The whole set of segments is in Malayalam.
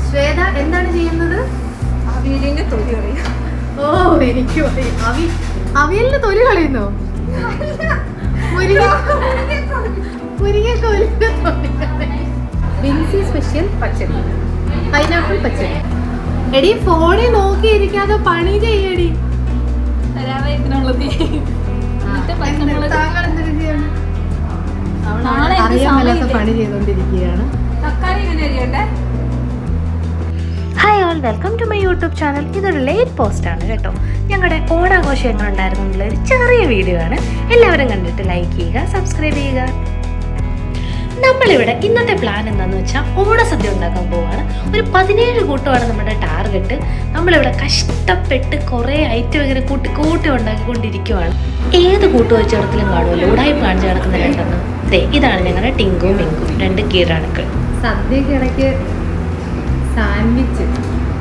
ശ്വേത എന്താണ് ചെയ്യുന്നത്? അവിയലിന്റെ തൊലി കളയുക. ഓ എനിക്ക് അവിയലിന്റെ തൊലി കളയുന്നോ? ബിൻസി സ്പെഷ്യൽ പച്ചടി, പൈനാപ്പിൾ പച്ചടി. എടി ഫോണിൽ നോക്കിയിരിക്കാതെ പണി ചെയ്യടി. അറിയാൻ മേലാത്ത പണി ചെയ്തോണ്ടിരിക്കുകയാണ്. Hi all, welcome to my YouTube channel. ഇതൊരു ലേറ്റ് പോസ്റ്റ് ആണ് കേട്ടോ. ഞങ്ങളുടെ ഓണാഘോഷം എങ്ങനെ ഉണ്ടായിരുന്നു എന്നുള്ള ഒരു ചെറിയ വീഡിയോ ആണ്. എല്ലാവരും കണ്ടിട്ട് ലൈക്ക് ചെയ്യുക, സബ്സ്ക്രൈബ് ചെയ്യുക. നമ്മളിവിടെ ഇന്നത്തെ പ്ലാൻ എന്താണെന്ന് വെച്ചാൽ ഓണസദ്യ ഉണ്ടാക്കാൻ പോവുകയാണ്. ഒരു 17 കൂട്ടമാണ് നമ്മുടെ ടാർഗറ്റ്. നമ്മളിവിടെ കഷ്ടപ്പെട്ട് കുറേ ഐറ്റം ഇങ്ങനെ കൂട്ടി ഉണ്ടാക്കിക്കൊണ്ടിരിക്കുവാണ്. ഏത് കൂട്ടുവച്ചടത്തിലും കാണുമല്ലോ ഉടായ്പ കാണിച്ച് നടക്കുന്ന രണ്ടെണ്ണം. ഇതാണ് ഞങ്ങളുടെ ടിങ്കും മിങ്കും, 2 കീറാണുക്കൾ. സദ്യക്ക് ഇടയ്ക്ക് സാൻഡ്വിച്ച്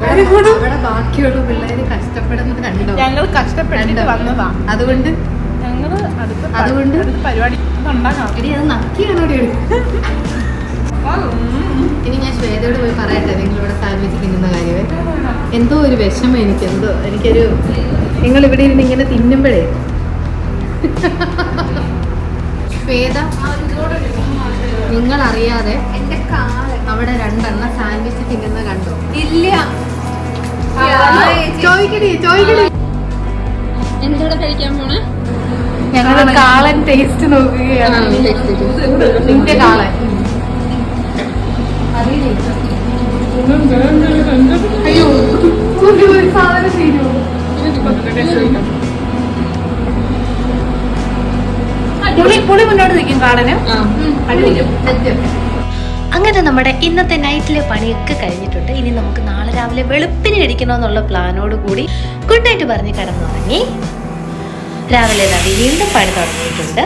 അവിടെ ബാക്കിയുള്ള പിള്ളേര് കഷ്ടപ്പെടുന്നത് കണ്ടോ? ഞങ്ങൾ കഷ്ടപ്പെട്ടിട്ട് വന്നതാ. അതുകൊണ്ട് പരിപാടി എടി അത് നക്കിയാണോ? ഇനി ഞാൻ ശ്വേതയോട് പോയി പറയട്ടെ നിങ്ങളിവിടെ സാൻഡ്വിച്ച് തിന്നുന്ന കാര്യമേ. എന്തോ ഒരു വിഷമം എനിക്കൊരു നിങ്ങൾ ഇവിടെ ഇരുന്ന് ഇങ്ങനെ തിന്നുമ്പോഴേ. ശ്വേത, നിങ്ങൾ അറിയാതെ അവിടെ 2 എണ്ണം സാൻഡ്വിച്ച് തിന്നുന്ന കണ്ടോ? ഇല്ല. ചോദിക്കടി. എന്തോടെ കഴിക്കാൻ പോണേ? ഞങ്ങൾ കാളൻ ടേസ്റ്റ് നോക്കുകയാണ്. നിന്റെ കാളൻ. അയ്യോ ഒരു സാധനം തീരുമോ? പുളി മുന്നോട്ട് നിൽക്കും കാളന്. അങ്ങനെ നമ്മുടെ ഇന്നത്തെ നൈറ്റിലെ പണിയൊക്കെ കഴിഞ്ഞിട്ടുണ്ട്. ഇനി നമുക്ക് നാളെ രാവിലെ വെളുപ്പിന് കഴിക്കണമെന്നുള്ള പ്ലാനോട് കൂടി ഗുഡ് നൈറ്റ് പറഞ്ഞ് കിടന്നുറങ്ങി. രാവിലെ വീണ്ടും പണി തുടങ്ങിയിട്ടുണ്ട്.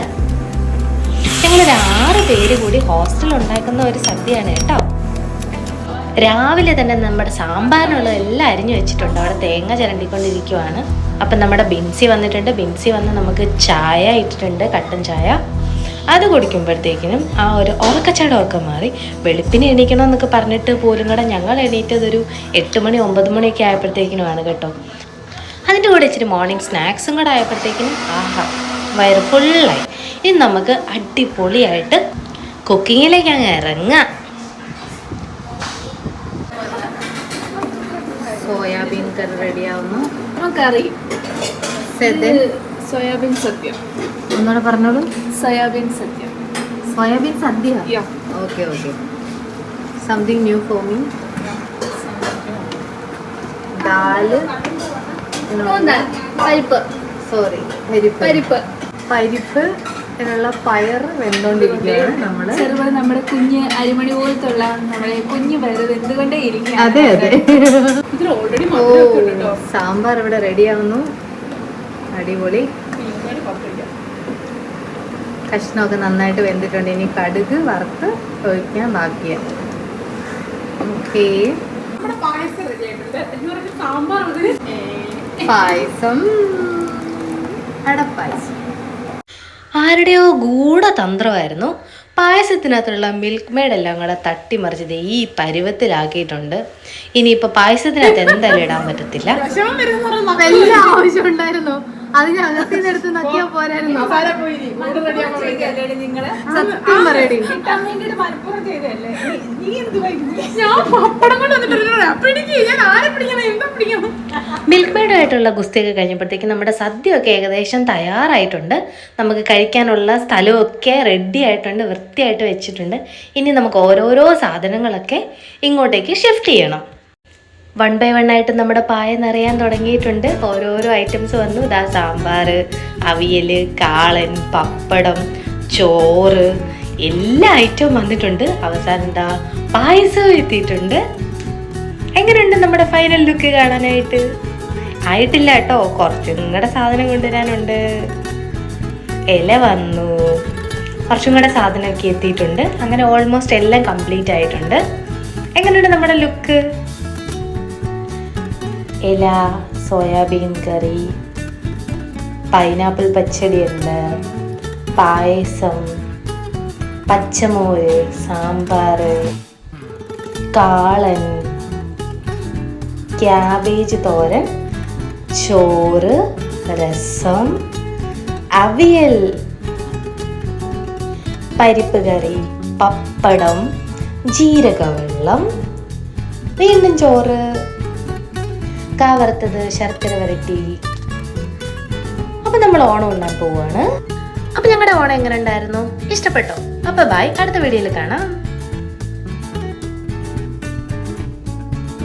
ഞങ്ങളൊരു 6 പേര് കൂടി ഹോസ്റ്റലിൽ ഉണ്ടാക്കുന്ന ഒരു സദ്യയാണ് കേട്ടോ. രാവിലെ തന്നെ നമ്മുടെ സാമ്പാറിനുള്ള എല്ലാം അരിഞ്ഞു വെച്ചിട്ടുണ്ട്. അവിടെ തേങ്ങ ചിരണ്ടിക്കൊണ്ടിരിക്കുവാണ്. അപ്പം നമ്മുടെ ബിൻസി വന്നിട്ടുണ്ട്. ബിൻസി വന്ന് നമുക്ക് ചായ ഇട്ടിട്ടുണ്ട്, കട്ടൻ ചായ. അത് കുടിക്കുമ്പോഴത്തേക്കിനും ആ ഒരു ഉറക്കച്ചടമൊക്കെ മാറി. വെളുപ്പിന് എണീക്കണം എന്നൊക്കെ പറഞ്ഞിട്ട് പോലും കൂടെ ഞങ്ങൾ എണീറ്റതൊരു 8 മണി 9 മണിയൊക്കെ ആയപ്പോഴത്തേക്കിനുമാണ് കേട്ടോ. അതിൻ്റെ കൂടെ ഇച്ചിരി മോർണിംഗ് സ്നാക്സും കൂടെ ആയപ്പോഴത്തേക്കിനും ആഹാ വയറ് ഫുള്ളായി. ഇനി നമുക്ക് അടിപൊളിയായിട്ട് കുക്കിങ്ങിലേക്ക് അങ്ങ് ഇറങ്ങാം. സോയാബീൻ കറി റെഡിയാവുന്നു. Curry soybean sadya. ഒന്നുകൂടെ പറഞ്ഞോളൂ. Soybean sadya. Soybean sadya. Okay. Something new for me. ദാല്, പരിപ്പ് എന്നുള്ള പയർ വെന്തോണ്ടിരിക്കുകയാണ്. നമ്മുടെ കുഞ്ഞ് അരിമണി പോലത്തുള്ള നമ്മുടെ കുഞ്ഞു പയർ വെന്തുകൊണ്ടേ ഇരിക്കും. അതെ. സാമ്പാർ ഇവിടെ റെഡിയാവുന്നു. അടിപൊളി. കഷ്ണമൊക്കെ നന്നായിട്ട് വെന്തിട്ടുണ്ട്. ഇനി കടുക് വറുത്ത് ഒഴിക്കാൻ ബാക്കിയാണ്. ഓക്കേ. പായസം, അടപ്പായസം. ആരുടെയോ ഗൂഢതന്ത്രമായിരുന്നു. പായസത്തിനകത്തുള്ള മിൽക്ക് മെയ്ഡ് എല്ലാം കൂടെ തട്ടിമറിച്ചത് ഈ പരുവത്തിലാക്കിയിട്ടുണ്ട്. ഇനിയിപ്പോൾ പായസത്തിനകത്ത് എന്തായാലും ഇടാൻ പറ്റത്തില്ല. വലിയ ആവശ്യം ഉണ്ടായിരുന്നോ? അത് ഞങ്ങൾക്ക് എടുത്ത് നക്കിയാ പോരായിരുന്നു. മിൽക്ക് മെയ്ഡായിട്ടുള്ള ഗുസ്തിയൊക്കെ കഴിഞ്ഞപ്പോഴത്തേക്കും നമ്മുടെ സദ്യയൊക്കെ ഏകദേശം തയ്യാറായിട്ടുണ്ട്. നമുക്ക് കഴിക്കാനുള്ള സ്ഥലമൊക്കെ റെഡി ആയിട്ടുണ്ട്, വൃത്തിയായിട്ട് വെച്ചിട്ടുണ്ട്. ഇനി നമുക്ക് ഓരോരോ സാധനങ്ങളൊക്കെ ഇങ്ങോട്ടേക്ക് ഷിഫ്റ്റ് ചെയ്യണം. 1 by 1 ആയിട്ട് നമ്മുടെ പായ നിറയാൻ തുടങ്ങിയിട്ടുണ്ട്. ഓരോരോ ഐറ്റംസ് വന്നു. ഇതാ സാമ്പാർ, അവിയൽ, കാളൻ, പപ്പടം, ചോറ്, എല്ലാ ഐറ്റവും വന്നിട്ടുണ്ട്. അവസാനം എന്താ പായസവും എത്തിയിട്ടുണ്ട്. എങ്ങനെയുണ്ട് നമ്മുടെ ഫൈനൽ ലുക്ക് കാണാനായിട്ട്? ആയിട്ടില്ല കേട്ടോ, കുറച്ചും കൂടെ സാധനം കൊണ്ടുവരാനുണ്ട്. ഇല വന്നു, കുറച്ചും കൂടെ സാധനമൊക്കെ എത്തിയിട്ടുണ്ട്. അങ്ങനെ ഓൾമോസ്റ്റ് എല്ലാം കംപ്ലീറ്റ് ആയിട്ടുണ്ട്. എങ്ങനെയുണ്ട് നമ്മുടെ ലുക്ക്? ഇല, സോയാബീൻ കറി, പൈനാപ്പിൾ പച്ചടിയുണ്ട്, പായസം, പച്ചമോര്, സാമ്പാർ, കാളൻ, ക്യാബേജ് തോരൻ, ചോറ്, രസം, അവിയൽ, പരിപ്പ് കറി, പപ്പടം, ജീരകവെള്ളം, വീണ്ടും ചോറ്, കാവറുത്തത്, ശർക്കര വരട്ടി. അപ്പം നമ്മൾ ഓണം ഉണ്ണാൻ പോവാണ്. അപ്പം ഞങ്ങളുടെ ഓണം എങ്ങനെ ഉണ്ടായിരുന്നു? ഇഷ്ടപ്പെട്ടോ? അപ്പോൾ ബൈ, അടുത്ത വീഡിയോയിൽ കാണാം.